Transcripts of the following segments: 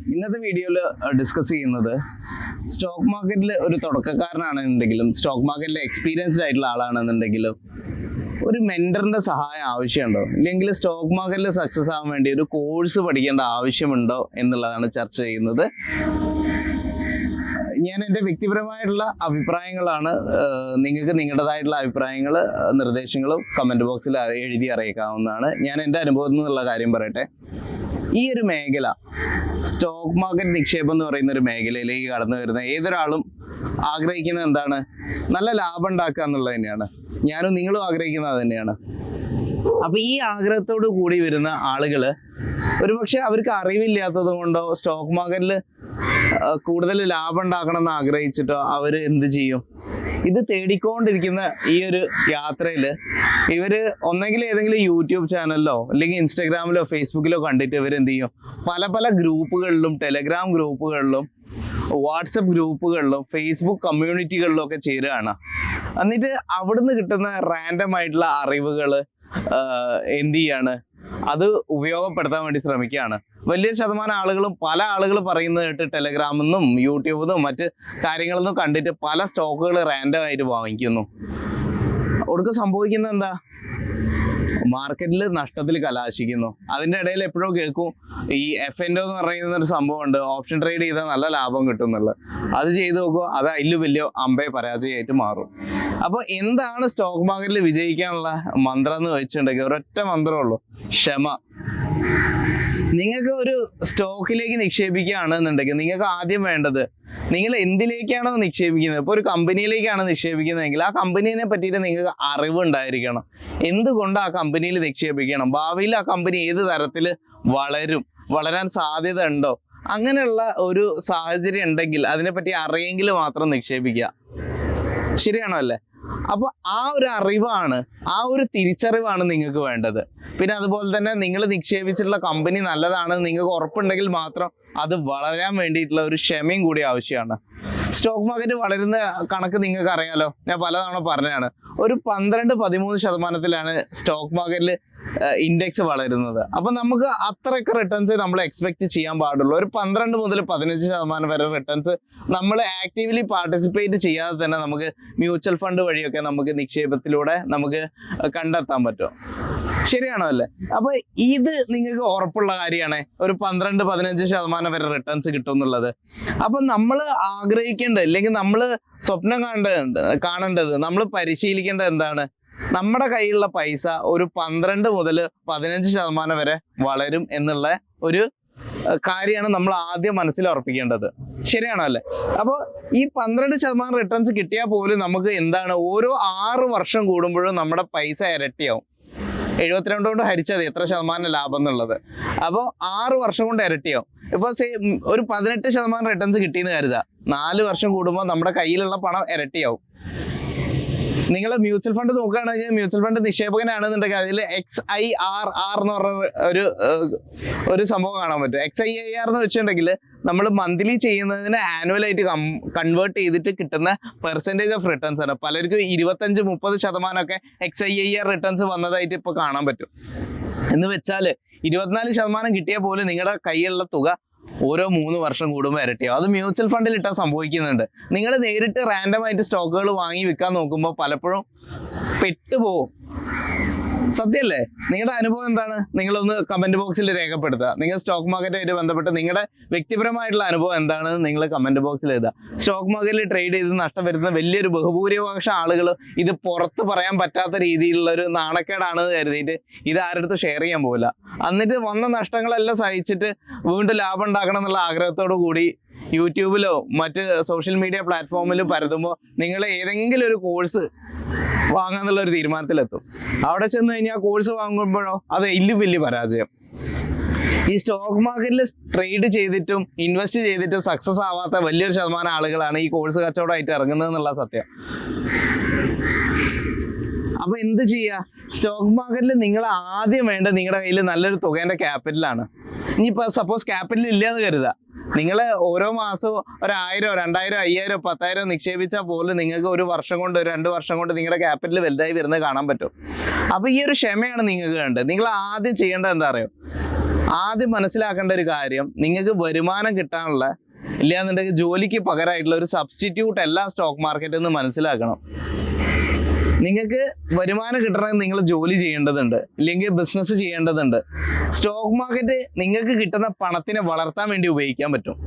ഇന്നത്തെ വീഡിയോയിൽ ഡിസ്കസ് ചെയ്യുന്നത് സ്റ്റോക്ക് മാർക്കറ്റിൽ ഒരു തുടക്കക്കാരനാണെന്നുണ്ടെങ്കിലും സ്റ്റോക്ക് മാർക്കറ്റിൽ എക്സ്പീരിയൻസ്ഡ് ആയിട്ടുള്ള ആളാണെന്നുണ്ടെങ്കിലും ഒരു മെൻറ്ററിൻ്റെ സഹായം ആവശ്യമുണ്ടോ, ഇല്ലെങ്കിൽ സ്റ്റോക്ക് മാർക്കറ്റിൽ സക്സസ് ആവാൻ വേണ്ടി ഒരു കോഴ്സ് പഠിക്കേണ്ട ആവശ്യമുണ്ടോ എന്നുള്ളതാണ് ചർച്ച ചെയ്യുന്നത്. ഞാൻ എൻ്റെ വ്യക്തിപരമായിട്ടുള്ള അഭിപ്രായങ്ങളാണ്. നിങ്ങൾക്ക് നിങ്ങളുടേതായിട്ടുള്ള അഭിപ്രായങ്ങൾ നിർദ്ദേശങ്ങളും കമൻറ്റ് ബോക്സിൽ എഴുതി അറിയിക്കാവുന്നതാണ്. ഞാൻ എൻ്റെ അനുഭവത്തിൽ നിന്നുള്ള കാര്യം പറയട്ടെ. ഈ ഒരു മേഖല, സ്റ്റോക്ക് മാർക്കറ്റ് നിക്ഷേപം എന്ന് പറയുന്ന ഒരു മേഖലയിലേക്ക് കടന്നു വരുന്ന ഏതൊരാളും ആഗ്രഹിക്കുന്നത് എന്താണ്? നല്ല ലാഭം ഉണ്ടാക്കുക എന്നുള്ളത് തന്നെയാണ്. ഞാനും നിങ്ങളും ആഗ്രഹിക്കുന്നത് തന്നെയാണ്. അപ്പൊ ഈ ആഗ്രഹത്തോട് കൂടി വരുന്ന ആളുകൾ ഒരുപക്ഷെ അവർക്ക് അറിവില്ലാത്തത് കൊണ്ടോ സ്റ്റോക്ക് മാർക്കറ്റിൽ കൂടുതൽ ലാഭം ഉണ്ടാക്കണം എന്ന് ആഗ്രഹിച്ചിട്ടോ അവർ എന്ത് ചെയ്യും? ഇത് തേടിക്കൊണ്ടിരിക്കുന്ന ഈ ഒരു യാത്രയിൽ ഇവർ ഒന്നെങ്കിൽ ഏതെങ്കിലും യൂട്യൂബ് ചാനലിലോ അല്ലെങ്കിൽ ഇൻസ്റ്റാഗ്രാമിലോ ഫേസ്ബുക്കിലോ കണ്ടിട്ട് ഇവർ എന്ത് ചെയ്യും? പല പല ഗ്രൂപ്പുകളിലും, ടെലഗ്രാം ഗ്രൂപ്പുകളിലും, വാട്സപ്പ് ഗ്രൂപ്പുകളിലും, ഫേസ്ബുക്ക് കമ്മ്യൂണിറ്റികളിലും ഒക്കെ ചേരുകയാണ്. എന്നിട്ട് അവിടുന്ന് കിട്ടുന്ന റാൻഡം ആയിട്ടുള്ള അറിവുകൾ എന്ത് ചെയ്യാണ്? അത് ഉപയോഗപ്പെടുത്താൻ വേണ്ടി ശ്രമിക്കുകയാണ്. വലിയൊരു ശതമാനം ആളുകളും, പല ആളുകൾ പറയുന്നത് കേട്ട് ടെലഗ്രാമിൽ നിന്നും യൂട്യൂബിൽ നിന്നും മറ്റ് കാര്യങ്ങളിൽ നിന്നും കണ്ടിട്ട് പല സ്റ്റോക്കുകൾ റാൻഡം ആയിട്ട് വാങ്ങിക്കുന്നു. ഒടുക്കം സംഭവിക്കുന്നത് എന്താ? മാർക്കറ്റിൽ നഷ്ടത്തിൽ കലാശിക്കുന്നു. അതിൻ്റെ ഇടയിൽ എപ്പോഴും കേൾക്കും ഈ FNO എന്ന് പറയുന്ന ഒരു സംഭവമുണ്ട്, ഓപ്ഷൻ ട്രേഡ് ചെയ്താൽ നല്ല ലാഭം കിട്ടും എന്നുള്ളത്. അത് ചെയ്ത് നോക്കുക, അത് അതിൽ വലിയ പരാജയമായിട്ട് മാറും. അപ്പോൾ എന്താണ് സ്റ്റോക്ക് മാർക്കറ്റിൽ വിജയിക്കാനുള്ള മന്ത്രം എന്ന് വെച്ചിട്ടുണ്ടെങ്കിൽ ഒരൊറ്റ മന്ത്രമേ ഉള്ളൂ: ക്ഷമ. നിങ്ങൾക്ക് ഒരു സ്റ്റോക്കിലേക്ക് നിക്ഷേപിക്കുകയാണെന്നുണ്ടെങ്കിൽ നിങ്ങൾക്ക് ആദ്യം വേണ്ടത്, നിങ്ങൾ എന്തിലേക്കാണോ നിക്ഷേപിക്കുന്നത്, ഇപ്പോൾ ഒരു കമ്പനിയിലേക്കാണ് നിക്ഷേപിക്കുന്നതെങ്കിൽ ആ കമ്പനീനെ പറ്റിയിട്ട് നിങ്ങൾക്ക് അറിവുണ്ടായിരിക്കണം. എന്തുകൊണ്ട് ആ കമ്പനിയിൽ നിക്ഷേപിക്കണം, ഭാവിയിൽ ആ കമ്പനി ഏത് തരത്തിൽ വളരാൻ സാധ്യത ഉണ്ടോ, അങ്ങനെയുള്ള ഒരു സാഹചര്യം ഉണ്ടെങ്കിൽ അതിനെപ്പറ്റി അറിയെങ്കിൽ മാത്രം നിക്ഷേപിക്കുക. ശരിയാണോ അല്ലേ? അപ്പൊ ആ ഒരു അറിവാണ്, ആ ഒരു തിരിച്ചറിവാണ് നിങ്ങൾക്ക് വേണ്ടത്. പിന്നെ അതുപോലെ തന്നെ നിങ്ങൾ നിക്ഷേപിച്ചിട്ടുള്ള കമ്പനി നല്ലതാണെന്ന് നിങ്ങൾക്ക് ഉറപ്പുണ്ടെങ്കിൽ മാത്രം അത് വളരാൻ വേണ്ടിയിട്ടുള്ള ഒരു ക്ഷമയും കൂടി ആവശ്യമാണ്. സ്റ്റോക്ക് മാർക്കറ്റ് വളരുന്ന കണക്ക് നിങ്ങൾക്ക് അറിയാലോ, ഞാൻ പലതവണ പറഞ്ഞതാണ്. ഒരു 12-13% സ്റ്റോക്ക് മാർക്കറ്റിൽ ഇൻഡെക്സ് വളരുന്നത്. അപ്പൊ നമുക്ക് അത്രയൊക്കെ റിട്ടേൺസ് നമ്മൾ എക്സ്പെക്ട് ചെയ്യാൻ പാടുള്ളൂ. ഒരു 12 മുതൽ 15% വരെ റിട്ടേൺസ് നമ്മൾ ആക്റ്റീവ്ലി പാർട്ടിസിപ്പേറ്റ് ചെയ്യാതെ തന്നെ നമുക്ക് മ്യൂച്വൽ ഫണ്ട് വഴിയൊക്കെ നമുക്ക് നിക്ഷേപത്തിലൂടെ നമുക്ക് കണ്ടെത്താൻ പറ്റും. ശരിയാണോ അല്ലേ? അപ്പൊ ഇത് നിങ്ങൾക്ക് ഉറപ്പുള്ള കാര്യമാണ്, ഒരു 12-15% വരെ റിട്ടേൺസ് കിട്ടും എന്നുള്ളത്. അപ്പൊ നമ്മൾ ആഗ്രഹിക്കേണ്ടത്, അല്ലെങ്കിൽ നമ്മൾ സ്വപ്നം കാണേണ്ടത്, നമ്മൾ പരിശീലിക്കേണ്ടത് എന്താണ്? നമ്മുടെ കയ്യിലുള്ള പൈസ ഒരു 12 മുതൽ 15% വരെ വളരും എന്നുള്ള ഒരു കാര്യമാണ് നമ്മൾ ആദ്യം മനസ്സിൽ ഉറപ്പിക്കേണ്ടത്. ശരിയാണോ അല്ലേ? അപ്പോൾ ഈ 12% റിട്ടേൺസ് കിട്ടിയാൽ പോലും നമുക്ക് എന്താണ്, ഓരോ 6 വർഷം കൂടുമ്പോഴും നമ്മുടെ പൈസ ഇരട്ടിയാവും. 72 കൊണ്ട് ഹരിച്ചത് എത്ര ശതമാനം ലാഭം എന്നുള്ളത്. അപ്പോൾ 6 വർഷം കൊണ്ട് ഇരട്ടിയാവും. ഇപ്പോൾ ഒരു 18% റിട്ടേൺസ് കിട്ടിയെന്ന് കരുതുക, 4 വർഷം കൂടുമ്പോൾ നമ്മുടെ കയ്യിലുള്ള പണം ഇരട്ടിയാവും. നിങ്ങൾ മ്യൂച്വൽ ഫണ്ട് നോക്കുകയാണെങ്കിൽ, മ്യൂച്വൽ ഫണ്ട് നിക്ഷേപകനാണെന്നുണ്ടെങ്കിൽ അതിൽ XIRR എന്ന് പറഞ്ഞ ഒരു സംഭവം കാണാൻ പറ്റും. XIRR എന്ന് വെച്ചിട്ടുണ്ടെങ്കിൽ നമ്മൾ മന്ത്ലി ചെയ്യുന്നതിന് ആനുവലായിട്ട് കൺവേർട്ട് ചെയ്തിട്ട് കിട്ടുന്ന പെർസെൻറ്റേജ് ഓഫ് റിട്ടേൺസ് ആണ്. പലർക്കും 25-30% XIRR റിട്ടേൺസ് വന്നതായിട്ട് ഇപ്പോൾ കാണാൻ പറ്റും. എന്ന് വെച്ചാൽ 24% കിട്ടിയാൽ പോലും നിങ്ങളുടെ കയ്യിലുള്ള തുക ഓരോ 3 വർഷം കൂടുമ്പോൾ ഇരട്ടിയാവും. അത് മ്യൂച്വൽ ഫണ്ടിൽ ഇട്ടാൽ സംഭവിക്കുന്നുണ്ട്. നിങ്ങൾ നേരിട്ട് റാൻഡമായിട്ട് സ്റ്റോക്കുകൾ വാങ്ങി വിൽക്കാൻ നോക്കുമ്പോൾ പലപ്പോഴും പെട്ടുപോകും. സത്യമല്ലേ? നിങ്ങളുടെ അനുഭവം എന്താണ്? നിങ്ങളൊന്ന് കമന്റ് ബോക്സിൽ രേഖപ്പെടുത്തുക. നിങ്ങൾ സ്റ്റോക്ക് മാർക്കറ്റുമായിട്ട് ബന്ധപ്പെട്ട് നിങ്ങളുടെ വ്യക്തിപരമായിട്ടുള്ള അനുഭവം എന്താണെന്ന് നിങ്ങൾ കമന്റ് ബോക്സിൽ എഴുതുക. സ്റ്റോക്ക് മാർക്കറ്റിൽ ട്രേഡ് ചെയ്ത് നഷ്ടം വരുന്ന വലിയൊരു ബഹുഭൂരിപക്ഷം ആളുകൾ ഇത് പുറത്ത് പറയാൻ പറ്റാത്ത രീതിയിലുള്ള ഒരു നാണക്കേടാണെന്ന് കരുതിയിട്ട് ഇത് ആരുടെ ഷെയർ ചെയ്യാൻ പോകില്ല. എന്നിട്ട് വന്ന നഷ്ടങ്ങളെല്ലാം സഹിച്ചിട്ട് വീണ്ടും ലാഭം ഉണ്ടാക്കണം എന്നുള്ള ആഗ്രഹത്തോടു കൂടി യൂട്യൂബിലോ മറ്റ് സോഷ്യൽ മീഡിയ പ്ലാറ്റ്ഫോമിലും പരതുമ്പോൾ നിങ്ങൾ ഏതെങ്കിലും ഒരു കോഴ്സ് വാങ്ങാന്നുള്ള ഒരു തീരുമാനത്തിലെത്തും. അവിടെ ചെന്ന് കഴിഞ്ഞാൽ കോഴ്സ് വാങ്ങുമ്പോഴോ അത് വലിയ പരാജയം. ഈ സ്റ്റോക്ക് മാർക്കറ്റിൽ ട്രേഡ് ചെയ്തിട്ടും ഇൻവെസ്റ്റ് ചെയ്തിട്ടും സക്സസ് ആവാത്ത വലിയൊരു ശതമാനം ആളുകളാണ് ഈ കോഴ്സ് കച്ചവടമായിട്ട് ഇറങ്ങുന്നത് എന്നുള്ള സത്യം. അപ്പൊ എന്ത് ചെയ്യുക? സ്റ്റോക്ക് മാർക്കറ്റിൽ നിങ്ങൾ ആദ്യം വേണ്ട നിങ്ങളുടെ കയ്യിൽ നല്ലൊരു തുകേന്റെ ക്യാപിറ്റലാണ്. ഇനിയിപ്പോൾ സപ്പോസ് ക്യാപിറ്റൽ ഇല്ലയെന്ന് കരുതുക, നിങ്ങൾ ഓരോ മാസവും 1000, 2000, 5000, 10,000 നിക്ഷേപിച്ചാൽ പോലും നിങ്ങൾക്ക് 1 വർഷം കൊണ്ട് 2 വർഷം കൊണ്ട് നിങ്ങളുടെ ക്യാപിറ്റൽ വലുതായി വരുന്നത് കാണാൻ പറ്റും. അപ്പോൾ ഈ ഒരു ക്ഷമയാണ് നിങ്ങൾക്ക് വേണ്ടത്. നിങ്ങൾ ആദ്യം ചെയ്യേണ്ടത് എന്താ അറിയോ? ആദ്യം മനസ്സിലാക്കേണ്ട ഒരു കാര്യം, നിങ്ങൾക്ക് വരുമാനം കിട്ടാനുള്ള ഇല്ലാന്നുണ്ടെങ്കിൽ ജോലിക്ക് പകരമായിട്ടുള്ള ഒരു സബ്സ്റ്റിറ്റ്യൂട്ട് അല്ല സ്റ്റോക്ക് മാർക്കറ്റ് എന്ന് മനസ്സിലാക്കണം. നിങ്ങൾക്ക് വരുമാനം കിട്ടണമെങ്കിൽ നിങ്ങൾ ജോലി ചെയ്യേണ്ടതുണ്ട്, ഇല്ലെങ്കിൽ ബിസിനസ് ചെയ്യേണ്ടതുണ്ട്. സ്റ്റോക്ക് മാർക്കറ്റ് നിങ്ങൾക്ക് കിട്ടുന്ന പണത്തിനെ വളർത്താൻ വേണ്ടി ഉപയോഗിക്കാൻ പറ്റും.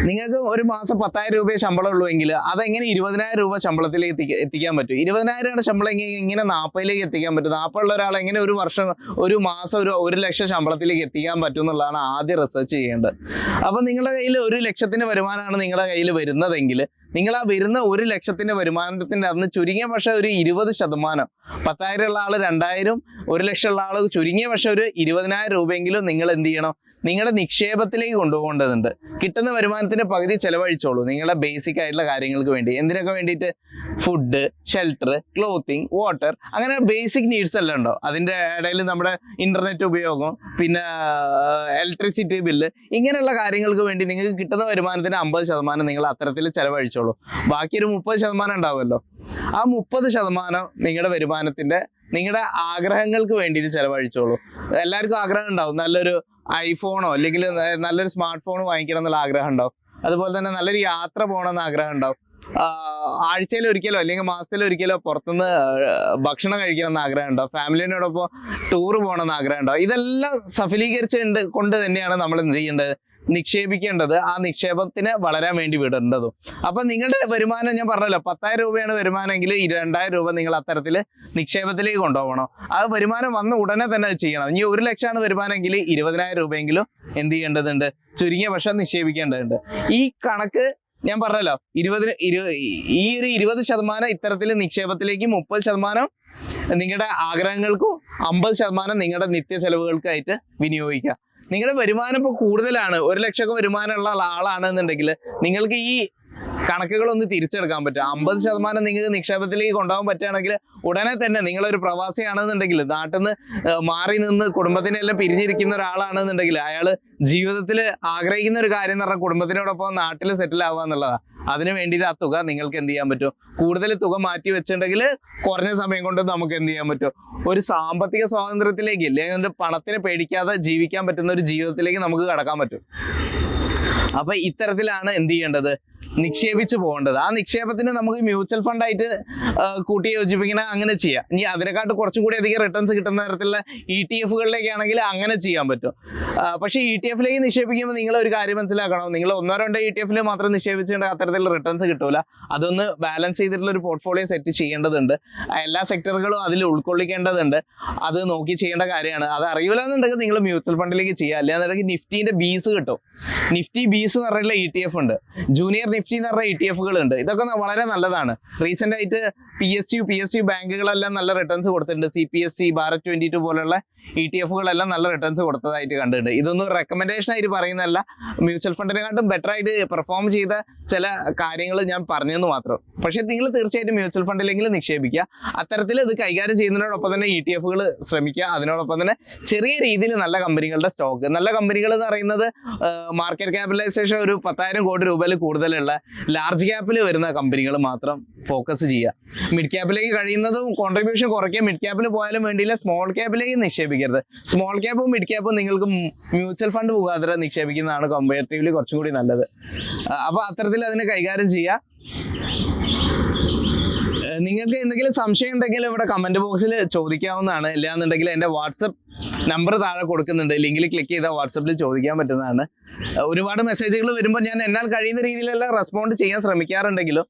നിങ്ങൾക്ക് ഒരു മാസം 10,000 രൂപയെ ശമ്പളം ഉള്ളുവെങ്കിൽ അതെങ്ങനെ 20,000 രൂപ ശമ്പളത്തിലേക്ക് എത്തിക്കാൻ പറ്റും? 20,000 ശമ്പളം എങ്ങനെ 40ലേക്ക് എത്തിക്കാൻ പറ്റും? 40 ഉള്ള ഒരാൾ എങ്ങനെ ഒരു മാസം 1 ലക്ഷം ശമ്പളത്തിലേക്ക് എത്തിക്കാൻ പറ്റും എന്നുള്ളതാണ് ആദ്യം റിസർച്ച് ചെയ്യേണ്ടത്. അപ്പം നിങ്ങളുടെ കയ്യിൽ 1 ലക്ഷത്തിന്റെ വരുമാനമാണ് നിങ്ങളുടെ കയ്യിൽ വരുന്നതെങ്കിൽ നിങ്ങൾ ആ വരുന്ന 1 ലക്ഷത്തിന്റെ വരുമാനത്തിന്റെ അന്ന് ചുരുങ്ങിയ പക്ഷെ ഒരു 20%, 10,000 ഉള്ള ആള് 2,000, 1 ലക്ഷം ഉള്ള ആള് ചുരുങ്ങിയ പക്ഷെ ഒരു 20,000 രൂപയെങ്കിലും നിങ്ങൾ എന്ത് ചെയ്യണം? നിങ്ങളുടെ നിക്ഷേപത്തിലേക്ക് കൊണ്ടുപോകേണ്ടതുണ്ട്. കിട്ടുന്ന വരുമാനത്തിന്റെ പകുതി ചെലവഴിച്ചോളൂ നിങ്ങളുടെ ബേസിക് ആയിട്ടുള്ള കാര്യങ്ങൾക്ക് വേണ്ടി. എന്തിനൊക്കെ വേണ്ടിയിട്ട്? ഫുഡ്, ഷെൽട്ടർ, ക്ലോത്തിങ്, വാട്ടർ, അങ്ങനെ ബേസിക് നീഡ്സ് എല്ലാം ഉണ്ടോ. അതിൻ്റെ ഇടയിൽ നമ്മുടെ ഇന്റർനെറ്റ് ഉപയോഗം, പിന്നെ ഇലക്ട്രിസിറ്റി ബില്ല്, ഇങ്ങനെയുള്ള കാര്യങ്ങൾക്ക് വേണ്ടി നിങ്ങൾക്ക് കിട്ടുന്ന വരുമാനത്തിന്റെ 50% നിങ്ങൾ അത്തരത്തിൽ ചെലവഴിച്ചോളൂ. ബാക്കി ഒരു 30% ഉണ്ടാവുമല്ലോ. ആ 30% നിങ്ങളുടെ വരുമാനത്തിന്റെ നിങ്ങളുടെ ആഗ്രഹങ്ങൾക്ക് വേണ്ടിയിട്ട് ചെലവഴിച്ചോളൂ. എല്ലാവർക്കും ആഗ്രഹം ഉണ്ടാവും, നല്ലൊരു ഐഫോണോ അല്ലെങ്കിൽ നല്ലൊരു സ്മാർട്ട് ഫോൺ വാങ്ങിക്കണം എന്നുള്ള ആഗ്രഹം ഉണ്ടാവും. അതുപോലെ തന്നെ നല്ലൊരു യാത്ര പോകണമെന്ന് ആഗ്രഹം ഉണ്ടാവും. ആഴ്ചയിൽ ഒരിക്കലോ അല്ലെങ്കിൽ മാസത്തിൽ ഒരിക്കലോ പുറത്തുനിന്ന് ഭക്ഷണം കഴിക്കണമെന്ന് ആഗ്രഹം ഉണ്ടാവും. ഫാമിലിനോടൊപ്പം ടൂർ പോകണമെന്ന് ആഗ്രഹം ഉണ്ടാവും. ഇതെല്ലാം സഫലീകരിച്ചുകൊണ്ട് കൊണ്ട് തന്നെയാണ് നമ്മൾ എന്ത് ചെയ്യേണ്ടത്? നിക്ഷേപിക്കേണ്ടത്. ആ നിക്ഷേപത്തിന് വളരാൻ വേണ്ടി വിടേണ്ടതും. അപ്പൊ നിങ്ങളുടെ വരുമാനം ഞാൻ പറഞ്ഞല്ലോ, 10,000 രൂപയാണ് വരുമാനമെങ്കിൽ 2,000 രൂപ നിങ്ങൾ അത്തരത്തിൽ നിക്ഷേപത്തിലേക്ക് കൊണ്ടുപോകണം. ആ വരുമാനം വന്ന ഉടനെ തന്നെ അത് ചെയ്യണം. ഇനി 1 ലക്ഷമാണ് വരുമാനമെങ്കിൽ 20,000 രൂപയെങ്കിലും എന്ത് ചെയ്യേണ്ടതുണ്ട്? ചുരുങ്ങിയ പക്ഷം നിക്ഷേപിക്കേണ്ടതുണ്ട്. ഈ കണക്ക് ഞാൻ പറഞ്ഞല്ലോ, ഈ ഒരു 20% ഇത്തരത്തിൽ നിക്ഷേപത്തിലേക്ക്, 30% നിങ്ങളുടെ ആഗ്രഹങ്ങൾക്കും, 50% നിങ്ങളുടെ നിത്യ ചെലവുകൾക്കായിട്ട് വിനിയോഗിക്കുക. നിങ്ങളുടെ വരുമാനം ഇപ്പോൾ കൂടുതലാണ്, 1 ലക്ഷം വരുമാനമുള്ള ആളാണെന്നുണ്ടെങ്കിൽ നിങ്ങൾക്ക് ഈ കണക്കുകളൊന്ന് തിരിച്ചെടുക്കാൻ പറ്റും. 50% നിങ്ങൾക്ക് നിക്ഷേപത്തിലേക്ക് കൊണ്ടുപോകാൻ പറ്റുകയാണെങ്കിൽ ഉടനെ തന്നെ നിങ്ങളൊരു പ്രവാസിയാണെന്നുണ്ടെങ്കിൽ, നാട്ടിൽ നിന്ന് മാറി നിന്ന് കുടുംബത്തിനെ എല്ലാം പിരിഞ്ഞിരിക്കുന്ന ഒരാളാണെന്നുണ്ടെങ്കിൽ, അയാൾ ജീവിതത്തിൽ ആഗ്രഹിക്കുന്ന ഒരു കാര്യം എന്ന് പറഞ്ഞാൽ കുടുംബത്തിനോടൊപ്പം നാട്ടിൽ സെറ്റിൽ ആവുക എന്നുള്ളതാണ്. അതിന് വേണ്ടിയിട്ട് ആ തുക നിങ്ങൾക്ക് എന്ത് ചെയ്യാൻ പറ്റും? കൂടുതൽ തുക മാറ്റി വെച്ചിട്ടുണ്ടെങ്കിൽ കുറഞ്ഞ സമയം കൊണ്ട് നമുക്ക് എന്ത് ചെയ്യാൻ പറ്റും? ഒരു സാമ്പത്തിക സ്വാതന്ത്ര്യത്തിലേക്ക്, അല്ലെങ്കിൽ പണത്തിനെ പേടിക്കാതെ ജീവിക്കാൻ പറ്റുന്ന ഒരു ജീവിതത്തിലേക്ക് നമുക്ക് കടക്കാൻ പറ്റും. അപ്പൊ ഇത്തരത്തിലാണ് എന്ത് ചെയ്യേണ്ടത്? നിക്ഷേപിച്ചു പോകേണ്ടത്. ആ നിക്ഷേപത്തിന് നമുക്ക് മ്യൂച്വൽ ഫണ്ടായിട്ട് കൂട്ടി യോജിപ്പിക്കണ അങ്ങനെ ചെയ്യാം. ഇനി അതിനെക്കാട്ട് കുറച്ചും കൂടി അധികം റിട്ടേൺസ് കിട്ടുന്ന തരത്തിലുള്ള ETF-കളിലേക്കാണെങ്കിൽ അങ്ങനെ ചെയ്യാൻ പറ്റും. പക്ഷേ ETF-ലേക്ക് നിക്ഷേപിക്കുമ്പോൾ നിങ്ങൾ ഒരു കാര്യം മനസ്സിലാക്കണം, നിങ്ങൾ 1-2 ETF-ൽ മാത്രം നിക്ഷേപിച്ചുകൊണ്ട് അത്തരത്തിലുള്ള റിട്ടേൺസ് കിട്ടൂല. അതൊന്ന് ബാലൻസ് ചെയ്തിട്ടുള്ള ഒരു പോർട്ട്ഫോളിയോ സെറ്റ് ചെയ്യേണ്ടതുണ്ട്. എല്ലാ സെക്ടറുകളും അതിൽ ഉൾക്കൊള്ളിക്കേണ്ടതുണ്ട്. അത് നോക്കി ചെയ്യേണ്ട കാര്യമാണ്. അത് അറിയില്ല എന്നുണ്ടെങ്കിൽ നിങ്ങൾ മ്യൂച്വൽ ഫണ്ടിലേക്ക് ചെയ്യുക. അല്ലാന്നുണ്ടെങ്കിൽ നിഫ്റ്റീൻ്റെ ബീസ് കിട്ടും. നിഫ്റ്റി ബീസ് എന്ന് പറഞ്ഞിട്ടുള്ള ETF ഉണ്ട്, ജൂനിയർ നിഫ്റ്റി എന്ന് പറഞ്ഞ ETF-കളുണ്ട്. ഇതൊക്കെ വളരെ നല്ലതാണ്. റീസെന്റ് ആയിട്ട് PSU ബാങ്കുകളെല്ലാം നല്ല റിട്ടേൺസ് കൊടുത്തിട്ടുണ്ട്. CPSE, ഭാരത് 22 പോലുള്ള ETF-കളെല്ലാം നല്ല റിട്ടേൺസ് കൊടുത്തതായിട്ട് കണ്ടിട്ടുണ്ട്. ഇതൊന്നും റെക്കമെൻഡേഷൻ ആയിട്ട് പറയുന്നതല്ല, മ്യൂച്വൽ ഫണ്ടിനെക്കാട്ടും ബെറ്റർ ആയിട്ട് പെർഫോം ചെയ്ത ചില കാര്യങ്ങൾ ഞാൻ പറഞ്ഞെന്ന് മാത്രം. പക്ഷെ നിങ്ങൾ തീർച്ചയായിട്ടും മ്യൂച്വൽ ഫണ്ടിലെങ്കിലും നിക്ഷേപിക്കുക. അത്തരത്തിൽ ഇത് കൈകാര്യം ചെയ്യുന്നതിനോടൊപ്പം തന്നെ ETF-കൾ ശ്രമിക്കുക. അതിനോടൊപ്പം തന്നെ ചെറിയ രീതിയിൽ നല്ല കമ്പനികളുടെ സ്റ്റോക്ക്, നല്ല കമ്പനികൾ എന്ന് പറയുന്നത് മാർക്കറ്റ് ക്യാപിറ്റലൈസേഷൻ ഒരു 10,000 കോടി രൂപയിൽ കൂടുതലുള്ള ലാർജ് ക്യാപ്പിൽ വരുന്ന കമ്പനികൾ മാത്രം ഫോക്കസ് ചെയ്യുക. മിഡ് ക്യാപ്പിലേക്ക് കഴിയുന്നതും കോൺട്രിബ്യൂഷൻ കുറയ്ക്കുക. മിഡ് ക്യാപ്പിൽ പോയാലും വേണ്ടിയില്ല, സ്മോൾ ക്യാപ്പിലേക്ക് നിക്ഷേപിക്കരുത്. സ്മോൾ ക്യാപ്പും മിഡ് ക്യാപ്പും നിങ്ങൾക്ക് മ്യൂച്വൽ ഫണ്ട് മുഖാന്തരം നിക്ഷേപിക്കുന്നതാണ് കമ്പാരിറ്റീവ്ലി കുറച്ചും കൂടി നല്ലത്. അപ്പോൾ അത്തരത്തിൽ അതിനെ കൈകാര്യം ചെയ്യുക. നിങ്ങൾക്ക് എന്തെങ്കിലും സംശയം ഉണ്ടെങ്കിൽ ഇവിടെ കമന്റ് ബോക്സിൽ ചോദിക്കാവുന്നതാണ്. ഇല്ലാന്നുണ്ടെങ്കിൽ എൻ്റെ വാട്സപ്പ് നമ്പർ താഴെ കൊടുക്കുന്നുണ്ട്, ലിങ്കിൽ ക്ലിക്ക് ചെയ്താൽ വാട്സപ്പിൽ ചോദിക്കാൻ പറ്റുന്നതാണ്. ഒരുപാട് മെസ്സേജുകൾ വരുമ്പോൾ ഞാൻ എന്നാൽ കഴിയുന്ന രീതിയിലെല്ലാം റെസ്പോണ്ട് ചെയ്യാൻ ശ്രമിക്കാറുണ്ടെങ്കിലും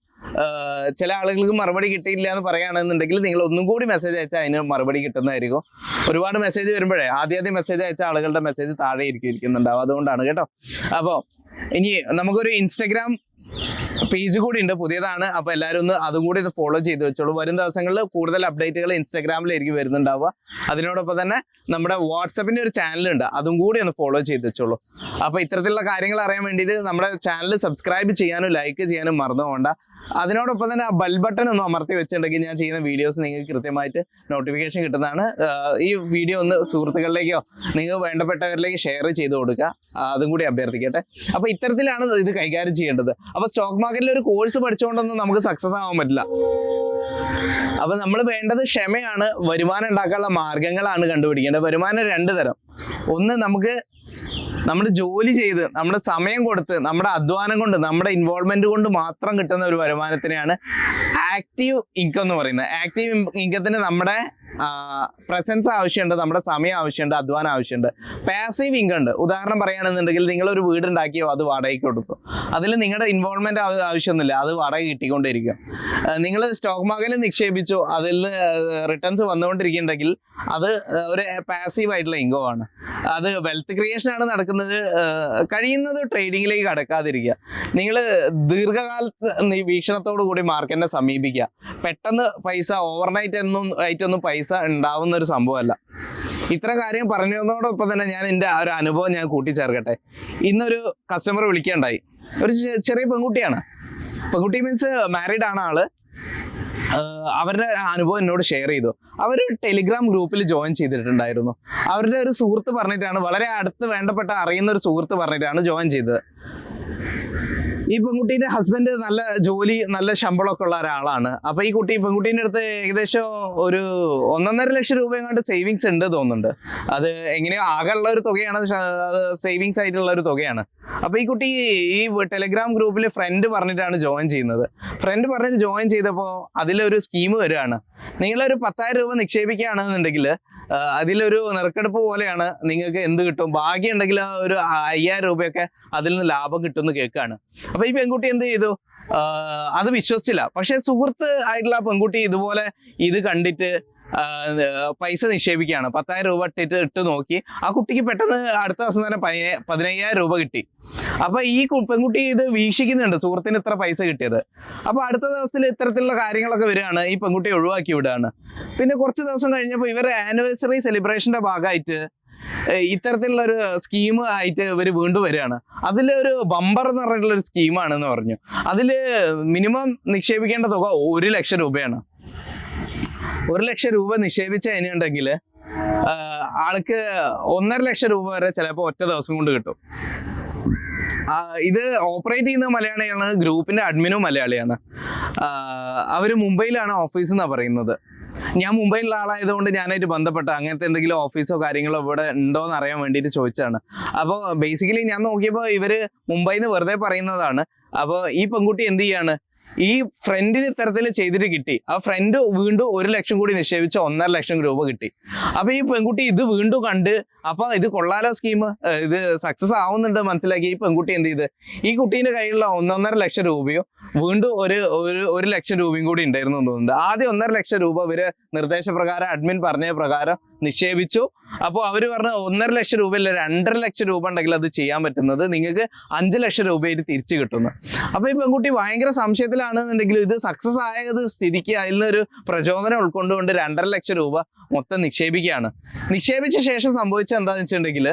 ചില ആളുകൾക്ക് മറുപടി കിട്ടിയില്ല എന്ന് പറയുകയാണെന്നുണ്ടെങ്കിൽ നിങ്ങൾ ഒന്നും കൂടി മെസ്സേജ് അയച്ചാൽ അതിന് മറുപടി കിട്ടുന്നതായിരിക്കും. ഒരുപാട് മെസ്സേജ് വരുമ്പോഴേ ആദ്യം മെസ്സേജ് അയച്ച ആളുകളുടെ മെസ്സേജ് താഴെ ഇരിക്കുന്നുണ്ടാവും, അതുകൊണ്ടാണ് കേട്ടോ. അപ്പോൾ ഇനി നമുക്കൊരു ഇൻസ്റ്റഗ്രാം പേജ് കൂടി ഉണ്ട്, പുതിയതാണ്. അപ്പോൾ എല്ലാവരും ഒന്ന് അതും കൂടി ഇത് ഫോളോ ചെയ്ത് വെച്ചോളൂ. വരും ദിവസങ്ങളിൽ കൂടുതൽ അപ്ഡേറ്റുകൾ ഇൻസ്റ്റാഗ്രാമിലായിരിക്കും വരുന്നുണ്ടാവുക. അതിനോടൊപ്പം തന്നെ നമ്മുടെ വാട്സപ്പിൻ്റെ ഒരു ചാനലുണ്ട്, അതും കൂടി ഒന്ന് ഫോളോ ചെയ്ത് വെച്ചോളൂ. അപ്പോൾ ഇത്തരത്തിലുള്ള കാര്യങ്ങൾ അറിയാൻ വേണ്ടിയിട്ട് നമ്മുടെ ചാനൽ സബ്സ്ക്രൈബ് ചെയ്യാനും ലൈക്ക് ചെയ്യാനും മറന്നു പോകണ്ട. അതിനോടൊപ്പം തന്നെ ആ ബെൽ ബട്ടൺ ഒന്ന് അമർത്തി വെച്ചിട്ടുണ്ടെങ്കിൽ ഞാൻ ചെയ്യുന്ന വീഡിയോസ് നിങ്ങൾക്ക് കൃത്യമായിട്ട് നോട്ടിഫിക്കേഷൻ കിട്ടുന്നതാണ്. ഈ വീഡിയോ ഒന്ന് സുഹൃത്തുക്കളിലേക്കോ നിങ്ങൾക്ക് വേണ്ടപ്പെട്ടവരിലേക്ക് ഷെയർ ചെയ്ത് കൊടുക്കുക, അതും കൂടി അഭ്യർത്ഥിക്കട്ടെ. അപ്പോൾ ഇത്തരത്തിലാണ് ഇത് കൈകാര്യം ചെയ്യേണ്ടത്. അപ്പോൾ സ്റ്റോക്ക് മാർക്കറ്റിൽ ഒരു കോഴ്സ് പഠിച്ചുകൊണ്ടൊന്നും നമുക്ക് സക്സസ് ആവാൻ പറ്റില്ല. അപ്പൊ നമ്മൾ വേണ്ടത് ക്ഷമയാണ്, വരുമാനം ഉണ്ടാക്കാനുള്ള മാർഗങ്ങളാണ് കണ്ടുപിടിക്കേണ്ടത്. വരുമാനം 2 തരം. ഒന്ന്, നമുക്ക് നമ്മുടെ ജോലി ചെയ്ത് നമ്മുടെ സമയം കൊടുത്ത് നമ്മുടെ അധ്വാനം കൊണ്ട് നമ്മുടെ ഇൻവോൾവ്മെന്റ് കൊണ്ട് മാത്രം കിട്ടുന്ന ഒരു വരുമാനത്തിനെയാണ് ആക്റ്റീവ് ഇൻകം എന്ന് പറയുന്നത്. ആക്റ്റീവ് ഇൻകത്തിന് നമ്മുടെ പ്രസൻസ് ആവശ്യമുണ്ട്, നമ്മുടെ സമയം ആവശ്യമുണ്ട്, അധ്വാനം ആവശ്യമുണ്ട്. പാസീവ് ഇൻകം ഉണ്ട്. ഉദാഹരണം പറയുകയാണെന്നുണ്ടെങ്കിൽ നിങ്ങളൊരു വീട് ഉണ്ടാക്കിയോ അത് വാടകയ്ക്ക് കൊടുത്തു, അതിൽ നിങ്ങളുടെ ഇൻവോൾവ്മെന്റ് ആവശ്യമൊന്നുമില്ല, അത് വാടക കിട്ടിക്കൊണ്ടിരിക്കും. നിങ്ങൾ സ്റ്റോക്ക് മാർക്കറ്റിൽ നിക്ഷേപിച്ചോ, അതിൽ റിട്ടേൺസ് വന്നുകൊണ്ടിരിക്കുന്നുണ്ടെങ്കിൽ അത് ഒരു പാസീവ് ആയിട്ടുള്ള ഇൻകം ആണ്. അത് വെൽത്ത് ക്രിയേഷൻ ആണ് നടക്കുന്നത്. കഴിയുന്നത് ട്രേഡിങ്ങിലേക്ക് കടക്കാതിരിക്കുക. നിങ്ങൾ ദീർഘകാലത്ത് വീക്ഷണത്തോടു കൂടി മാർക്കറ്റിനെ സമീപിക്കുക. പെട്ടെന്ന് പൈസ ഓവർനൈറ്റ് ആയിട്ടൊന്നും പൈസ ഉണ്ടാവുന്ന ഒരു സംഭവമല്ല. ഇത്ര കാര്യം പറഞ്ഞതോടൊപ്പം തന്നെ ഞാൻ എൻ്റെ ഒരു അനുഭവം ഞാൻ കൂട്ടിച്ചേർക്കട്ടെ. ഇന്നൊരു കസ്റ്റമർ വിളിക്കുകയുണ്ടായി. ഒരു ചെറിയ പെൺകുട്ടിയാണ്. പെൺകുട്ടി മീൻസ് മാരീഡ് ആണ് ആള്. അവരുടെ അനുഭവം എന്നോട് ഷെയർ ചെയ്തു. അവർ ടെലിഗ്രാം ഗ്രൂപ്പിൽ ജോയിൻ ചെയ്തിട്ടുണ്ടായിരുന്നു. അവരുടെ ഒരു സുഹൃത്ത് പറഞ്ഞിട്ടാണ്, വളരെ അടുത്ത് വേണ്ടപ്പെട്ട അറിയുന്ന ഒരു സുഹൃത്ത് പറഞ്ഞിട്ടാണ് ജോയിൻ ചെയ്തത്. ഈ പെൺകുട്ടീൻ്റെ ഹസ്ബൻഡ് നല്ല ജോലി, നല്ല ശമ്പളമൊക്കെ ഉള്ള ഒരാളാണ്. അപ്പൊ ഈ പെൺകുട്ടീൻ്റെ അടുത്ത് ഏകദേശം ഒരു 1.5 ലക്ഷം രൂപ എങ്ങാണ്ട് സേവിങ്സ് ഉണ്ട് തോന്നുന്നുണ്ട്. അത് എങ്ങനെയോ ആകെ ഉള്ള ഒരു തുകയാണ്, സേവിങ്സ് ആയിട്ടുള്ള ഒരു തുകയാണ്. അപ്പൊ ഈ കുട്ടി ഈ ടെലിഗ്രാം ഗ്രൂപ്പിൽ ഫ്രണ്ട് പറഞ്ഞിട്ടാണ് ജോയിൻ ചെയ്യുന്നത്. ഫ്രണ്ട് പറഞ്ഞിട്ട് ജോയിൻ ചെയ്തപ്പോൾ അതിലൊരു സ്കീം വരികയാണ്. നിങ്ങളൊരു 10,000 രൂപ നിക്ഷേപിക്കുകയാണെന്നുണ്ടെങ്കിൽ അതിലൊരു നറുക്കെടുപ്പ് പോലെയാണ്. നിങ്ങൾക്ക് എന്ത് കിട്ടും, ഭാഗ്യം ഉണ്ടെങ്കിൽ ഒരു 5,000 രൂപയൊക്കെ അതിൽ നിന്ന് ലാഭം കിട്ടുമെന്ന് കേൾക്കുകയാണ്. അപ്പൊ ഈ പെൺകുട്ടി എന്ത് ചെയ്തു, അത് വിശ്വസിച്ചില്ല. പക്ഷെ സുഹൃത്ത് ആയിട്ടുള്ള പെൺകുട്ടി ഇതുപോലെ ഇത് കണ്ടിട്ട് പൈസ നിക്ഷേപിക്കുകയാണ്. 10,000 രൂപ ഇട്ട് നോക്കി. ആ കുട്ടിക്ക് പെട്ടെന്ന് അടുത്ത ദിവസം തന്നെ 15,000 രൂപ കിട്ടി. അപ്പൊ ഈ പെൺകുട്ടി ഇത് വീക്ഷിക്കുന്നുണ്ട്, സുഹൃത്തിന് ഇത്ര പൈസ കിട്ടിയത്. അപ്പൊ അടുത്ത ദിവസത്തിൽ ഇത്തരത്തിലുള്ള കാര്യങ്ങളൊക്കെ വരികയാണ്. ഈ പെൺകുട്ടി ഒഴിവാക്കി വിടുകയാണ്. പിന്നെ കുറച്ച് ദിവസം കഴിഞ്ഞപ്പോൾ ഇവരുടെ ആനിവേഴ്സറി സെലിബ്രേഷന്റെ ഭാഗമായിട്ട് ഇത്തരത്തിലുള്ള ഒരു സ്കീം ആയിട്ട് ഇവർ വീണ്ടും വരികയാണ്. അതിലൊരു ബമ്പർ എന്ന് പറഞ്ഞിട്ടുള്ള ഒരു സ്കീമാണെന്ന് പറഞ്ഞു. അതില് മിനിമം നിക്ഷേപിക്കേണ്ട തുക 1 ലക്ഷം രൂപയാണ്. 1 ലക്ഷം രൂപ നിക്ഷേപിച്ച കഴിഞ്ഞിട്ടുണ്ടെങ്കിൽ ആൾക്ക് 1.5 ലക്ഷം രൂപ വരെ ചിലപ്പോൾ ഒറ്റ ദിവസം കൊണ്ട് കിട്ടും. ഇത് ഓപ്പറേറ്റ് ചെയ്യുന്ന മലയാളിയാണ്. ഗ്രൂപ്പിന്റെ അഡ്മിനും മലയാളിയാണ്. അവര് മുംബൈയിലാണ് ഓഫീസ് എന്നാണ് പറയുന്നത്. ഞാൻ മുംബൈയിലുള്ള ആളായതുകൊണ്ട് ഞാനായിട്ട് ബന്ധപ്പെട്ട അങ്ങനത്തെ എന്തെങ്കിലും ഓഫീസോ കാര്യങ്ങളോ ഇവിടെ ഉണ്ടോ എന്ന് അറിയാൻ വേണ്ടിയിട്ട് ചോദിച്ചതാണ്. അപ്പോൾ ബേസിക്കലി ഞാൻ നോക്കിയപ്പോൾ ഇവര് മുംബൈയിൽ നിന്ന് വെറുതെ പറയുന്നതാണ്. അപ്പോൾ ഈ പെൺകുട്ടി എന്ത് ചെയ്യാണ്, ഈ ഫ്രണ്ടിന് ഇത്തരത്തിൽ ചെയ്തിട്ട് കിട്ടി. ആ ഫ്രണ്ട് വീണ്ടും 1 ലക്ഷം കൂടി നിക്ഷേപിച്ച് 1.5 ലക്ഷം രൂപ കിട്ടി. അപ്പൊ ഈ പെൺകുട്ടി ഇത് വീണ്ടും കണ്ട്, അപ്പൊ ഇത് കൊള്ളാലോ സ്കീം, ഇത് സക്സസ് ആവുന്നുണ്ട് മനസ്സിലാക്കി. ഈ പെൺകുട്ടി എന്ത് ചെയ്ത്, ഈ കുട്ടീന്റെ കയ്യിലുള്ള 1.5 ലക്ഷം രൂപയോ വീണ്ടും ഒരു ലക്ഷം രൂപയും കൂടി ഉണ്ടായിരുന്നു എന്ന് തോന്നുന്നുണ്ട്. ആദ്യം 1.5 ലക്ഷം രൂപ ഇവര് നിർദ്ദേശപ്രകാരം അഡ്മിൻ പറഞ്ഞ പ്രകാരം നിക്ഷേപിച്ചു. അപ്പോൾ അവര് പറഞ്ഞ 1.5 ലക്ഷം രൂപയില്ല 2.5 ലക്ഷം രൂപ ഉണ്ടെങ്കിൽ അത് ചെയ്യാൻ പറ്റുന്നത് നിങ്ങൾക്ക് 5 ലക്ഷം രൂപയായിട്ട് തിരിച്ചു കിട്ടുന്നു. അപ്പൊ ഈ പെൺകുട്ടി ഭയങ്കര സംശയത്തിലാണെന്നുണ്ടെങ്കിൽ ഇത് സക്സസ് ആയത് സ്ഥിതിക്ക് അതിൽ നിന്നൊരു പ്രചോദനം ഉൾക്കൊണ്ടുകൊണ്ട് 2.5 ലക്ഷം രൂപ മൊത്തം നിക്ഷേപിക്കുകയാണ്. നിക്ഷേപിച്ച ശേഷം സംഭവിച്ചത് എന്താണെന്ന് വെച്ചിട്ടുണ്ടെങ്കിൽ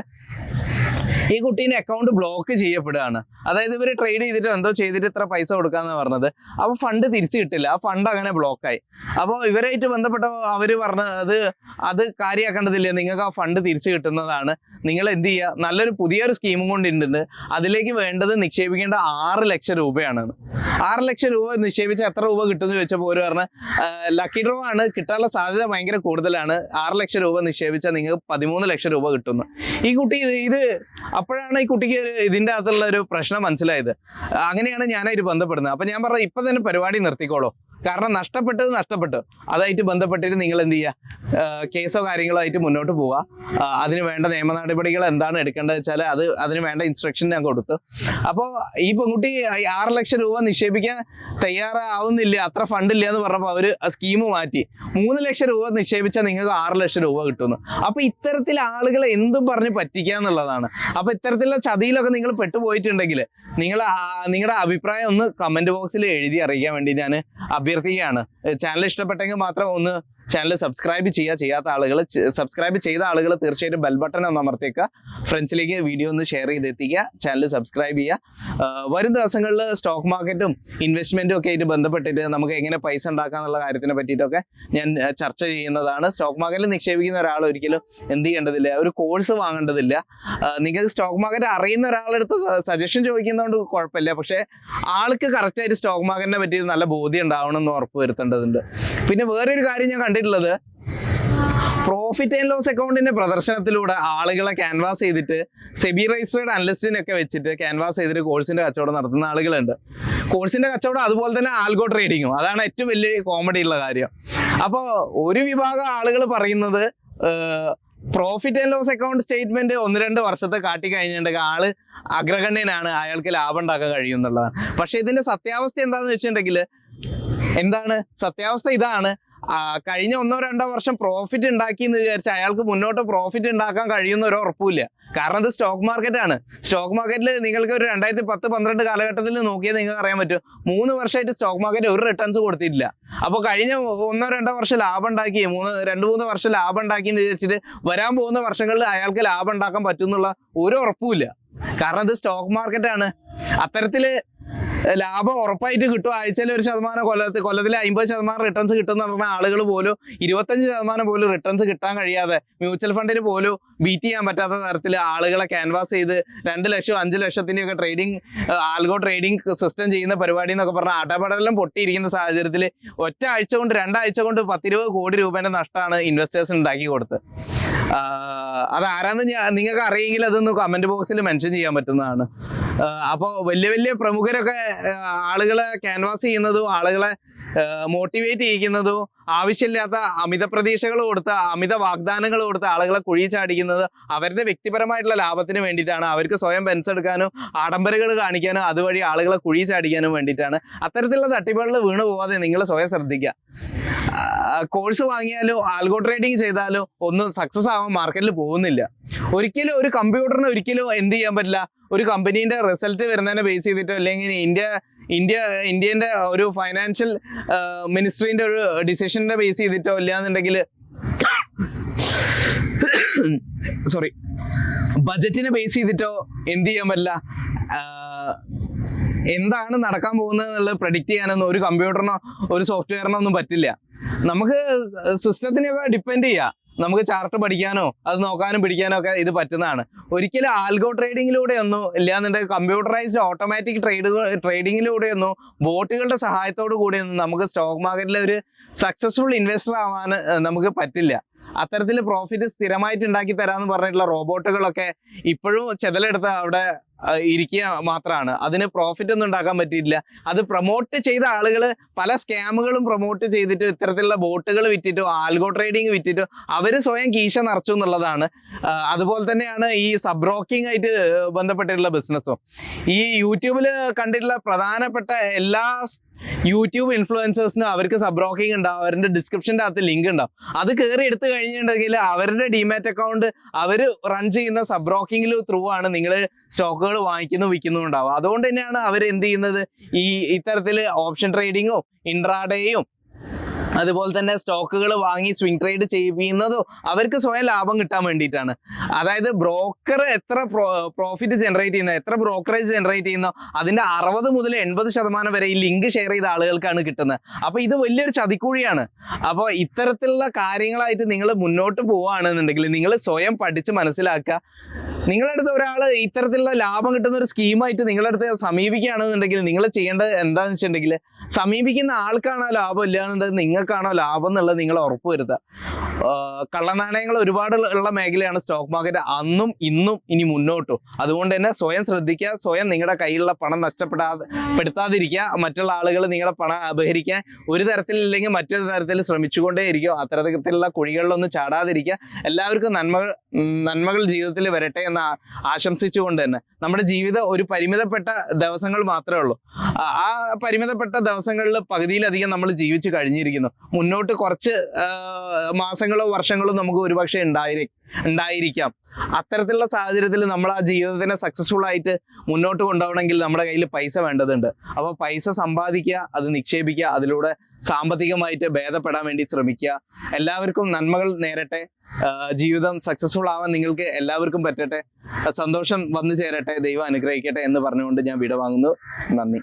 ഈ കുട്ടീൻ്റെ അക്കൗണ്ട് ബ്ലോക്ക് ചെയ്യപ്പെടുകയാണ്. അതായത് ഇവർ ട്രേഡ് ചെയ്തിട്ട് എന്തോ ചെയ്തിട്ട് ഇത്ര പൈസ കൊടുക്കാന്ന് പറഞ്ഞത്, അപ്പോൾ ഫണ്ട് തിരിച്ചു കിട്ടില്ല. ആ ഫണ്ട് അങ്ങനെ ബ്ലോക്കായി. അപ്പോൾ ഇവരായിട്ട് ബന്ധപ്പെട്ട അവർ പറഞ്ഞത് അത് കാര്യമാക്കേണ്ടതില്ല, നിങ്ങൾക്ക് ആ ഫണ്ട് തിരിച്ചു കിട്ടുന്നതാണ്. നിങ്ങൾ എന്ത് ചെയ്യുക, നല്ലൊരു പുതിയൊരു സ്കീമും കൊണ്ടിട്ടുണ്ട്. അതിലേക്ക് വേണ്ടത് നിക്ഷേപിക്കേണ്ട 6 ലക്ഷം രൂപയാണ്. 6 ലക്ഷം രൂപ നിക്ഷേപിച്ചാൽ എത്ര രൂപ കിട്ടുമെന്ന് ചോദിച്ചപ്പോൾ ഒരു പറഞ്ഞ് ലക്കി ഡ്രോ ആണ്, കിട്ടാനുള്ള സാധ്യത ഭയങ്കര കൂടുതലാണ്. 6 ലക്ഷം രൂപ നിക്ഷേപിച്ചാൽ നിങ്ങൾക്ക് 13 ലക്ഷം രൂപ കിട്ടുന്നു. ഈ കുട്ടി ഇത് അപ്പോഴാണ് ഈ കുട്ടിക്ക് ഇതിൻ്റെ അകത്തുള്ള ഒരു പ്രശ്നം മനസ്സിലായത്. അങ്ങനെയാണ് ഞാനായിട്ട് ബന്ധപ്പെടുന്നത്. അപ്പം ഞാൻ പറഞ്ഞു ഇപ്പം തന്നെ പരിപാടി നിർത്തിക്കോളൂ, കാരണം നഷ്ടപ്പെട്ടു. അതായിട്ട് ബന്ധപ്പെട്ടിട്ട് നിങ്ങൾ എന്ത് ചെയ്യുക, കേസോ കാര്യങ്ങളോ ആയിട്ട് മുന്നോട്ട് പോവുക. അതിന് വേണ്ട നിയമ നടപടികൾ എന്താണ് എടുക്കേണ്ടത് വെച്ചാൽ അതിന് വേണ്ട ഇൻസ്ട്രക്ഷൻ ഞാൻ കൊടുത്തു. അപ്പോൾ ഈ പെൺകുട്ടി 6 ലക്ഷം രൂപ നിക്ഷേപിക്കാൻ തയ്യാറാവുന്നില്ല, അത്ര ഫണ്ടില്ല എന്ന് പറഞ്ഞപ്പോൾ അവർ സ്കീം മാറ്റി 3 ലക്ഷം രൂപ നിക്ഷേപിച്ചാൽ നിങ്ങൾക്ക് 6 ലക്ഷം രൂപ കിട്ടുന്നു. അപ്പോൾ ഇത്തരത്തിൽ ആളുകളെ എന്തും പറഞ്ഞ് പറ്റിക്കുക എന്നുള്ളതാണ്. അപ്പോൾ ഇത്തരത്തിലുള്ള ചതിയിലൊക്കെ നിങ്ങൾ പെട്ടുപോയിട്ടുണ്ടെങ്കിൽ നിങ്ങളുടെ അഭിപ്രായം ഒന്ന് കമന്റ് ബോക്സിൽ എഴുതി അറിയിക്കാൻ വേണ്ടി ഞാൻ അഭ്യർത്ഥിക്കുകയാണ്. ചാനൽ ഇഷ്ടപ്പെട്ടെങ്കിൽ മാത്രം ഒന്ന് ചാനൽ സബ്സ്ക്രൈബ് ചെയ്യാത്ത ആളുകൾ, സബ്സ്ക്രൈബ് ചെയ്ത ആളുകൾ തീർച്ചയായിട്ടും ബെൽ ബട്ടൺ ഒന്ന് അമർത്തിയേക്കുക, ഫ്രണ്ട്സിലേക്ക് വീഡിയോ ഒന്ന് ഷെയർ ചെയ്തെത്തിക്കുക, ചാനൽ സബ്സ്ക്രൈബ് ചെയ്യുക. വരും ദിവസങ്ങളിൽ സ്റ്റോക്ക് മാർക്കറ്റും ഇൻവെസ്റ്റ്മെന്റും ഒക്കെ ആയിട്ട് ബന്ധപ്പെട്ടിട്ട് നമുക്ക് എങ്ങനെ പൈസ ഉണ്ടാക്കാം എന്നുള്ള കാര്യത്തിനെ പറ്റിയിട്ടൊക്കെ ഞാൻ ചർച്ച ചെയ്യുന്നതാണ്. സ്റ്റോക്ക് മാർക്കറ്റിൽ നിക്ഷേപിക്കുന്ന ഒരാൾ ഒരിക്കലും എന്ത് ചെയ്യേണ്ടതില്ല, ഒരു കോഴ്സ് വാങ്ങേണ്ടതില്ല. നിങ്ങൾക്ക് സ്റ്റോക്ക് മാർക്കറ്റ് അറിയുന്ന ഒരാളെടുത്ത് സജഷൻ ചോദിക്കുന്നതുകൊണ്ട് കുഴപ്പമില്ല, പക്ഷേ ആൾക്ക് കറക്റ്റായിട്ട് സ്റ്റോക്ക് മാർക്കറ്റിനെ പറ്റി നല്ല ബോധ്യം ഉണ്ടാവണം എന്ന് ഉറപ്പ് വരുത്തേണ്ടതുണ്ട്. പിന്നെ വേറൊരു കാര്യം ഞാൻ കണ്ടിട്ടുള്ളത്, പ്രോഫിറ്റ് ആൻഡ് ലോസ് അക്കൗണ്ടിന്റെ പ്രദർശനത്തിലൂടെ ആളുകളെ ക്യാൻവാസ് ചെയ്തിട്ട് സെബി രജിസ്റ്റേർഡ് അനലിസ്റ്റിനൊക്കെ വെച്ചിട്ട് ക്യാൻവാസ് ചെയ്തിട്ട് കോഴ്സിന്റെ കച്ചവടം നടത്തുന്ന ആളുകളുണ്ട്. കോഴ്സിന്റെ കച്ചവടം അതുപോലെ തന്നെ ആൽഗോ ട്രേഡിങ്ങും, അതാണ് ഏറ്റവും വലിയ കോമഡി ഉള്ള കാര്യം. അപ്പോൾ ഒരു വിഭാഗം ആളുകൾ പറയുന്നത് profit and loss account statement 1-2 വർഷത്തെ കാട്ടി കഴിഞ്ഞിട്ടുണ്ടെങ്കിൽ ആള് അഗ്രഗണ്യനാണ്, അയാൾക്ക് ലാഭം ഉണ്ടാക്കാൻ കഴിയും എന്നുള്ളതാണ്. പക്ഷെ ഇതിന്റെ സത്യാവസ്ഥ എന്താണെന്ന് വെച്ചിട്ടുണ്ടെങ്കിൽ സത്യാവസ്ഥ ഇതാണ്. കഴിഞ്ഞ 1-2 വർഷം പ്രോഫിറ്റ് ഉണ്ടാക്കി എന്ന് വിചാരിച്ച് അയാൾക്ക് മുന്നോട്ട് പ്രോഫിറ്റ് ഉണ്ടാക്കാൻ കഴിയുന്ന ഒരു ഉറപ്പില്ല. കാരണം ഇത് സ്റ്റോക്ക് മാർക്കറ്റാണ്. സ്റ്റോക്ക് മാർക്കറ്റിൽ നിങ്ങൾക്ക് ഒരു 2010-12 കാലഘട്ടത്തിൽ നോക്കിയാൽ നിങ്ങൾക്ക് അറിയാൻ പറ്റും, 3 വർഷമായിട്ട് സ്റ്റോക്ക് മാർക്കറ്റ് ഒരു റിട്ടേൺസ് കൊടുത്തിട്ടില്ല. അപ്പോൾ കഴിഞ്ഞ 1-2 വർഷം ലാഭം ഉണ്ടാക്കി, 2-3 വർഷം ലാഭം ഉണ്ടാക്കി എന്ന് വിചാരിച്ചിട്ട് വരാൻ പോകുന്ന വർഷങ്ങളിൽ അയാൾക്ക് ലാഭം ഉണ്ടാക്കാൻ പറ്റും എന്നുള്ള ഒരു ഉറപ്പുമില്ല. കാരണം ഇത് സ്റ്റോക്ക് മാർക്കറ്റാണ്. അത്തരത്തില് ലാഭം ഉറപ്പായിട്ട് കിട്ടും. ആഴ്ചയിൽ 1%, കൊല്ലത്തിൽ 50% റിട്ടേൺസ് കിട്ടുന്ന പറഞ്ഞ ആളുകൾ പോലും 25% പോലും റിട്ടേൺസ് കിട്ടാൻ കഴിയാതെ, മ്യൂച്വൽ ഫണ്ടിന് പോലും ബീറ്റ് ചെയ്യാൻ പറ്റാത്ത തരത്തിൽ ആളുകളെ ക്യാൻവാസ് ചെയ്ത് 2 ലക്ഷം 5 ലക്ഷത്തിൻ്റെയൊക്കെ ട്രേഡിംഗ് ആൽഗോ ട്രേഡിംഗ് സിസ്റ്റം ചെയ്യുന്ന പരിപാടി എന്നൊക്കെ പറഞ്ഞാൽ അടപടലം പൊട്ടിയിരിക്കുന്ന സാഹചര്യത്തിൽ ഒറ്റ ആഴ്ച കൊണ്ട് 2 ആഴ്ച കൊണ്ട് 10-20 കോടി രൂപേന്റെ നഷ്ടമാണ് ഇൻവെസ്റ്റേഴ്സ് ഉണ്ടാക്കി കൊടുത്തത്. അതാരാന്ന് നിങ്ങൾക്ക് അറിയെങ്കിൽ അതൊന്ന് കമന്റ് ബോക്സിൽ മെൻഷൻ ചെയ്യാൻ പറ്റുന്നതാണ്. അപ്പോൾ വലിയ വലിയ പ്രമുഖരൊക്കെ ആളുകളെ ക്യാൻവാസ് ചെയ്യുന്നതും ആളുകളെ മോട്ടിവേറ്റ് ചെയ്യിക്കുന്നതും ആവശ്യമില്ലാത്ത അമിത പ്രതീക്ഷകൾ കൊടുത്ത് അമിത വാഗ്ദാനങ്ങൾ കൊടുത്ത് ആളുകളെ കുഴി ചാടിക്കുന്നത് അവരുടെ വ്യക്തിപരമായിട്ടുള്ള ലാഭത്തിന് വേണ്ടിയിട്ടാണ്. അവർക്ക് സ്വയം ബെൻസ് എടുക്കാനും ആഡംബരങ്ങൾ കാണിക്കാനും അതുവഴി ആളുകളെ കുഴി ചാടിക്കാനും വേണ്ടിയിട്ടാണ്. അത്തരത്തിലുള്ള തട്ടിപ്പുകളിൽ വീണു പോവാതെ നിങ്ങൾ സ്വയം ശ്രദ്ധിക്കുക. കോഴ്സ് വാങ്ങിയാലോ ആൽഗോ ട്രേഡിങ് ചെയ്താലോ ഒന്നും സക്സസ് ആവാൻ മാർക്കറ്റിൽ പോകുന്നില്ല. ഒരിക്കലും ഒരു കമ്പ്യൂട്ടറിന് ഒരിക്കലും എന്ത് ചെയ്യാൻ പറ്റില്ല, ഒരു കമ്പനീന്റെ റിസൾട്ട് വരുന്നതിനെ ബേസ് ചെയ്തിട്ടോ അല്ലെങ്കിൽ ഇന്ത്യന്റെ ഒരു ഫൈനാൻഷ്യൽ മിനിസ്ട്രീന്റെ ഒരു ഡിസിഷന്റെ ബേസ് ചെയ്തിട്ടോ ഇല്ലാന്നുണ്ടെങ്കിൽ ബജറ്റിനെ ബേസ് ചെയ്തിട്ടോ എന്ത് ചെയ്യാൻ പറ്റില്ല, എന്താണ് നടക്കാൻ പോകുന്നത് എന്നുള്ളത് പ്രഡിക്റ്റ് ചെയ്യാനൊന്നും ഒരു കമ്പ്യൂട്ടറിനോ ഒരു സോഫ്റ്റ്വെയറിനോ ഒന്നും പറ്റില്ല. നമുക്ക് സിസ്റ്റത്തിനെയൊക്കെ ഡിപ്പെൻഡ് ചെയ്യാം. നമുക്ക് ചാർട്ട് പഠിക്കാനോ അത് നോക്കാനും പിടിക്കാനോ ഒക്കെ ഇത് പറ്റുന്നതാണ്. ഒരിക്കലും ആൽഗോ ട്രേഡിങ്ങിലൂടെ ഒന്നും ഇല്ലാന്നുണ്ടെങ്കിൽ കമ്പ്യൂട്ടറൈസ്ഡ് ഓട്ടോമാറ്റിക് ട്രേഡിങ്ങിലൂടെയൊന്നും ബോട്ടുകളുടെ സഹായത്തോടു കൂടിയൊന്നും നമുക്ക് സ്റ്റോക്ക് മാർക്കറ്റിലെ ഒരു സക്സസ്ഫുൾ ഇൻവെസ്റ്റർ ആവാൻ നമുക്ക് പറ്റില്ല. അത്തരത്തിൽ പ്രോഫിറ്റ് സ്ഥിരമായിട്ട് ഉണ്ടാക്കി തരാമെന്ന് പറഞ്ഞിട്ടുള്ള റോബോട്ടുകളൊക്കെ ഇപ്പോഴും ചെതലെടുത്ത് അവിടെ ഇരിക്കുക മാത്രമാണ്. അതിന് പ്രോഫിറ്റ് ഒന്നും ഉണ്ടാക്കാൻ പറ്റിയിട്ടില്ല. അത് പ്രൊമോട്ട് ചെയ്ത ആളുകൾ പല സ്കാമുകളും പ്രൊമോട്ട് ചെയ്തിട്ട് ഇത്തരത്തിലുള്ള ബോട്ടുകൾ വിറ്റിട്ടോ ആൽഗോ ട്രേഡിങ് വിറ്റിട്ടോ അവർ സ്വയം കീശ നിറച്ചു എന്നുള്ളതാണ്. അതുപോലെ തന്നെയാണ് ഈ സബ് ബ്രോക്കിംഗ് ആയിട്ട് ബന്ധപ്പെട്ടിട്ടുള്ള ബിസിനസ്സും. ഈ യൂട്യൂബിൽ കണ്ടിട്ടുള്ള പ്രധാനപ്പെട്ട എല്ലാ യൂട്യൂബ് ഇൻഫ്ലുവൻസേഴ്സിനും അവർക്ക് സബ് ബ്രോക്കിംഗ് ഉണ്ടാവും. അവരുടെ ഡിസ്ക്രിപ്ഷൻ്റെ അകത്ത് ലിങ്ക് ഉണ്ടാവും. അത് കയറി എടുത്തു കഴിഞ്ഞിട്ടുണ്ടെങ്കിൽ അവരുടെ ഡിമാറ്റ് അക്കൗണ്ട് അവർ റൺ ചെയ്യുന്ന സബ് ബ്രോക്കിംഗിൽ ത്രൂ ആണ് നിങ്ങൾ സ്റ്റോക്കുകൾ വാങ്ങിക്കുന്നു വിൽക്കുന്നു ഉണ്ടാവും. അതുകൊണ്ട് തന്നെയാണ് അവർ എന്ത് ചെയ്യുന്നത്, ഈ ഇത്തരത്തിൽ ഓപ്ഷൻ ട്രേഡിങ്ങും ഇൻട്രാഡേയും അതുപോലെ തന്നെ സ്റ്റോക്കുകൾ വാങ്ങി സ്വിംഗ് ട്രേഡ് ചെയ്യുന്നതോ അവർക്ക് സ്വയം ലാഭം കിട്ടാൻ വേണ്ടിയിട്ടാണ്. അതായത് ബ്രോക്കർ എത്ര പ്രോഫിറ്റ് ജനറേറ്റ് ചെയ്യുന്നോ, എത്ര ബ്രോക്കറേജ് ജനറേറ്റ് ചെയ്യുന്നോ അതിന്റെ 60 മുതൽ 80% വരെ ഈ ലിങ്ക് ഷെയർ ചെയ്ത ആളുകൾക്കാണ് കിട്ടുന്നത്. അപ്പൊ ഇത് വലിയൊരു ചതിക്കുഴിയാണ്. അപ്പോൾ ഇത്തരത്തിലുള്ള കാര്യങ്ങളായിട്ട് നിങ്ങൾ മുന്നോട്ട് പോവുകയാണെന്നുണ്ടെങ്കിൽ നിങ്ങൾ സ്വയം പഠിച്ച് മനസ്സിലാക്കുക. നിങ്ങളുടെ അടുത്ത് ഒരാൾ ഇത്തരത്തിലുള്ള ലാഭം കിട്ടുന്ന ഒരു സ്കീമായിട്ട് നിങ്ങളുടെ അടുത്ത് സമീപിക്കുകയാണെന്നുണ്ടെങ്കിൽ നിങ്ങൾ ചെയ്യേണ്ടത് എന്താണെന്ന് വെച്ചിട്ടുണ്ടെങ്കിൽ, സമീപിക്കുന്ന ആൾക്കാണോ ലാഭം ഇല്ലാന്നുണ്ടെങ്കിൽ നിങ്ങൾക്കാണോ ലാഭം എന്നുള്ളത് നിങ്ങൾ ഉറപ്പ് വരുത്തുക. കള്ളനാണയങ്ങൾ ഒരുപാട് ഉള്ള മേഖലയാണ് സ്റ്റോക്ക് മാർക്കറ്റ്, അന്നും ഇന്നും ഇനി മുന്നോട്ടും. അതുകൊണ്ട് തന്നെ സ്വയം ശ്രദ്ധിക്കുക, സ്വയം നിങ്ങളുടെ കയ്യിലുള്ള പണം നഷ്ടപ്പെടുത്താതിരിക്കുക. മറ്റുള്ള ആളുകൾ നിങ്ങളുടെ പണം അപഹരിക്കാൻ ഒരു തരത്തിലില്ലെങ്കിൽ മറ്റൊരു തരത്തിൽ ശ്രമിച്ചുകൊണ്ടേ ഇരിക്കുക. അത്തരത്തിലുള്ള കുഴികളിലൊന്നും ചാടാതിരിക്കുക. എല്ലാവർക്കും നന്മകൾ ജീവിതത്തിൽ വരട്ടെ എന്ന് ആശംസിച്ചുകൊണ്ട് തന്നെ നമ്മുടെ ജീവിതം ഒരു പരിമിതപ്പെട്ട ദിവസങ്ങൾ മാത്രമേ ഉള്ളൂ. ആ പരിമിതപ്പെട്ട ദിവസങ്ങളിൽ പകുതിയിലധികം നമ്മൾ ജീവിച്ചു കഴിഞ്ഞിരിക്കുന്നു. മുന്നോട്ട് കുറച്ച് മാസങ്ങളോ വർഷങ്ങളോ നമുക്ക് ഒരുപക്ഷെ ഉണ്ടായിരിക്കാം. അത്തരത്തിലുള്ള സാഹചര്യത്തിൽ നമ്മൾ ആ ജീവിതത്തിനെ സക്സസ്ഫുൾ ആയിട്ട് മുന്നോട്ട് കൊണ്ടുപോകണമെങ്കിൽ നമ്മുടെ കയ്യിൽ പൈസ വേണ്ടതുണ്ട്. അപ്പോൾ പൈസ സമ്പാദിക്കുക, അത് നിക്ഷേപിക്കുക, അതിലൂടെ സാമ്പത്തികമായിട്ട് ഭേദപ്പെടാൻ വേണ്ടി ശ്രമിക്കുക. എല്ലാവർക്കും നന്മകൾ നേരട്ടെ, ജീവിതം സക്സസ്ഫുൾ ആവാൻ നിങ്ങൾക്ക് എല്ലാവർക്കും പറ്റട്ടെ, സന്തോഷം വന്നു ചേരട്ടെ, ദൈവം അനുഗ്രഹിക്കട്ടെ എന്ന് പറഞ്ഞുകൊണ്ട് ഞാൻ വിട വാങ്ങുന്നു. നന്ദി.